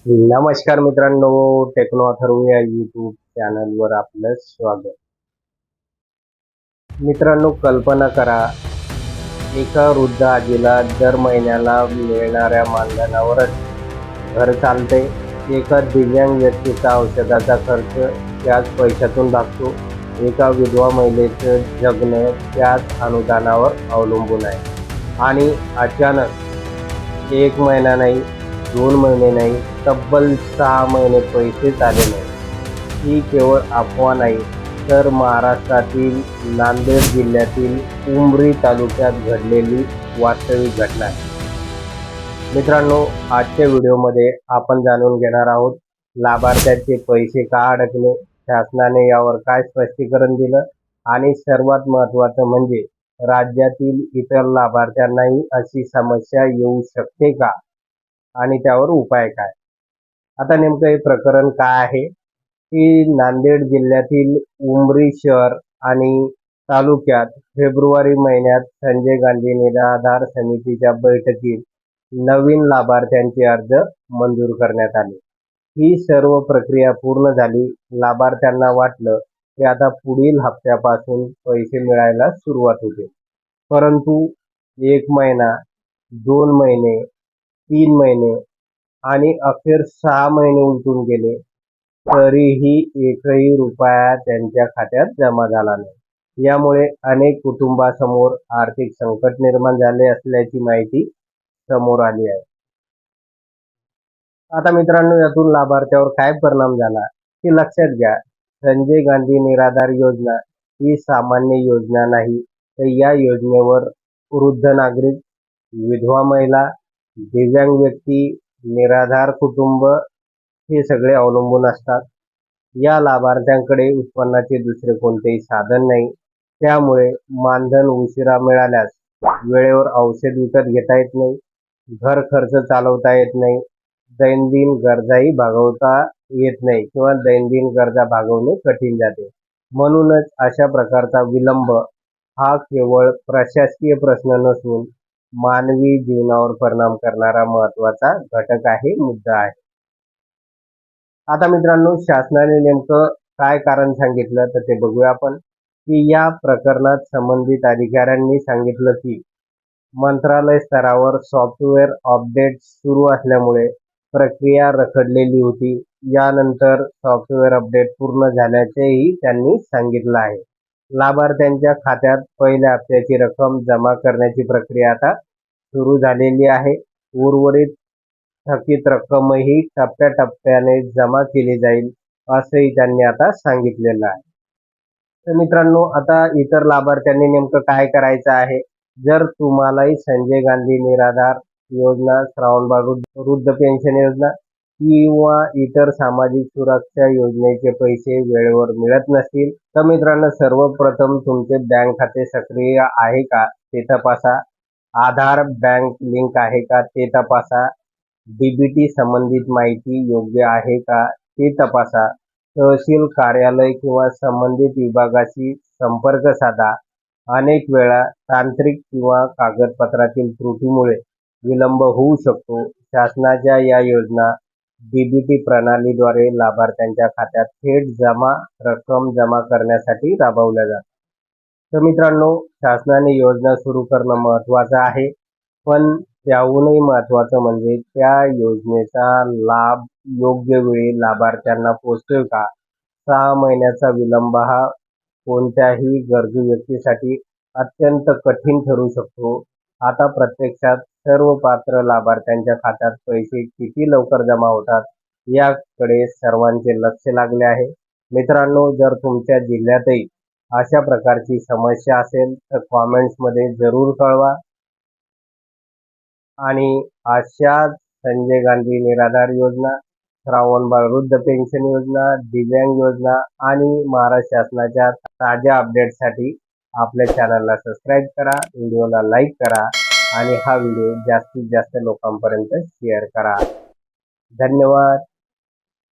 नमस्कार मित्रांनो, टेक्नो अथर्व या यूट्यूब चॅनलवर आपलं स्वागत. मित्रांनो, कल्पना करा, एका वृद्ध आजीला दर महिन्याला मिळणाऱ्या मानधनावरच घर चालते. एका दिव्यांग व्यक्तीचा औषधाचा खर्च त्याच पैशातून भागतो. एका विधवा महिलेचं जगणं त्याच अनुदानावर अवलंबून आहे. आणि अचानक 1 महिना नाही, 2 महिने नाही, तब्बल 6 महिने पैसेच आले नाही. ही केवळ अफवा नाही, तर महाराष्ट्रातील नांदेड जिल्ह्यातील उमरी तालुक्यात घडलेली वास्तविक घटना आहे. मित्रांनो, आजच्या व्हिडिओमध्ये आपण जाणून घेणार आहोत लाभार्थ्यांचे पैसे का अडकले, शासनाने यावर काय स्पष्टीकरण दिलं, आणि सर्वात महत्त्वाचं म्हणजे राज्यातील इतर लाभार्थ्यांनाही अशी समस्या येऊ शकते का आणि त्यावर उपाय काय. आता नेमकं हे प्रकरण काय आहे की नांदेड जिल्ह्यातील उमरी शहर आणि तालुक्यात फेब्रुवारी महिन्यात संजय गांधी निराधार समितीच्या बैठकीत नवीन लाभार्थ्यांचे अर्ज मंजूर करण्यात आले. ही सर्व प्रक्रिया पूर्ण झाली. लाभार्थ्यांना वाटलं की आता पुढील हप्त्यापासून पैसे मिळायला सुरुवात होते. परंतु 1 महिना, 2 महिने, 3 महिने आणि अखेर 6 महिने उलटून गेले, तरीही एकही रुपया त्यांच्या खात्यात जमा झाला नाही. यामुळे अनेक कुटुंबासमोर आर्थिक संकट निर्माण झाले असल्याची माहिती समोर आली आहे. आता मित्रांनो, यातून लाभार्थ्यावर काय परिणाम झाला हे लक्षात घ्या. संजय गांधी निराधार योजना ही सामान्य योजना नाही, तर या योजनेवर वृद्ध नागरिक, विधवा महिला, दिव्यांग व्यक्ती, निराधार कुटुंब हे सगळे अवलंबून असतात. या लाभार्थ्यांकडे उत्पन्नाचे दुसरे कोणतेही साधन नाही. त्यामुळे मानधन उशिरा मिळाल्यास वेळेवर औषध विकत घेता येत नाही, घर खर्च चालवता येत नाही, दैनंदिन गरजाही भागवता येत नाही किंवा दैनंदिन गरजा भागवणे कठीण जाते. म्हणूनच अशा प्रकारचा विलंब हा केवळ प्रशासकीय प्रश्न नसून मानवी जीवनावर परिणाम करणारा महत्त्वाचा घटक आहे, मुद्दा आहे. आता मित्रांनो, शासनाने नेमकं काय कारण सांगितलं तर ते बघूया आपण. की या प्रकरणात संबंधित अधिकाऱ्यांनी सांगितलं की मंत्रालय स्तरावर सॉफ्टवेअर अपडेट सुरू असल्यामुळे प्रक्रिया रखडलेली होती. यानंतर सॉफ्टवेअर अपडेट पूर्ण झाल्याचेही त्यांनी सांगितलं आहे. लाभार्थ्यांच्या खात्यात पहिल्या हप्त्याची रक्कम जमा करण्याची प्रक्रिया आता सुरू झालेली आहे. उर्वरित थकीत रक्कमही टप्प्याटप्प्याने जमा केली जाईल, असंही त्यांनी आता सांगितलेलं आहे. तर मित्रांनो, आता इतर लाभार्थ्यांनी नेमकं काय करायचं आहे. जर तुम्हालाही संजय गांधी निराधार योजना, श्रावणबाळ वृद्ध पेन्शन योजना किंवा इतर सामाजिक सुरक्षा योजनेचे पैसे वेळेवर मिळत नसतील, तर मित्रांनो, सर्वप्रथम तुमचे बँक खाते सक्रिय आहे का ते तपासा. आधार बँक लिंक आहे का ते तपासा. डीबीटी संबंधित माहिती योग्य आहे का ते तपासा. तहसील कार्यालय किंवा संबंधित विभागाशी संपर्क साधा. अनेक वेळा तांत्रिक किंवा कागदपत्रातील त्रुटीमुळे विलंब होऊ शकतो. शासनाच्या या योजना डीबीटी प्रणालीद्वारे लाभार्थ्यांच्या खात्यात थेट रक्कम जमा करण्यासाठी राबवल्या जातात. तर मित्रांनो, शासनाने योजना सुरू करणं महत्त्वाचं आहे, पण त्याहूनही महत्त्वाचं म्हणजे त्या योजनेचा लाभ योग्य वेळी लाभार्थ्यांना पोहोचेल का. 6 महिन्याचा विलंब हा कोणत्याही गरजू व्यक्तीसाठी अत्यंत कठीण ठरू शकतो. आता प्रत्यक्षात सर्व पात्र लाभार्थ्यांच्या खात्यात पैसे किती लवकर जमा होतात याकडे सर्वांचे लक्ष लागले आहे. मित्रांनो, जर तुमच्या जिल्ह्यातही अशा प्रकारची समस्या असेल तर कॉमेंट्समध्ये जरूर कळवा. आणि अशाच संजय गांधी निराधार योजना, श्रावणबाळ वृद्ध पेन्शन योजना, दिव्यांग योजना आणि महाराष्ट्र शासनाच्या ताज्या अपडेटसाठी आपल्या चॅनलला सबस्क्राईब करा, व्हिडिओला लाईक करा आणि हा व्हिडिओ जास्तीत जास्त लोकांपर्यंत शेअर करा. धन्यवाद.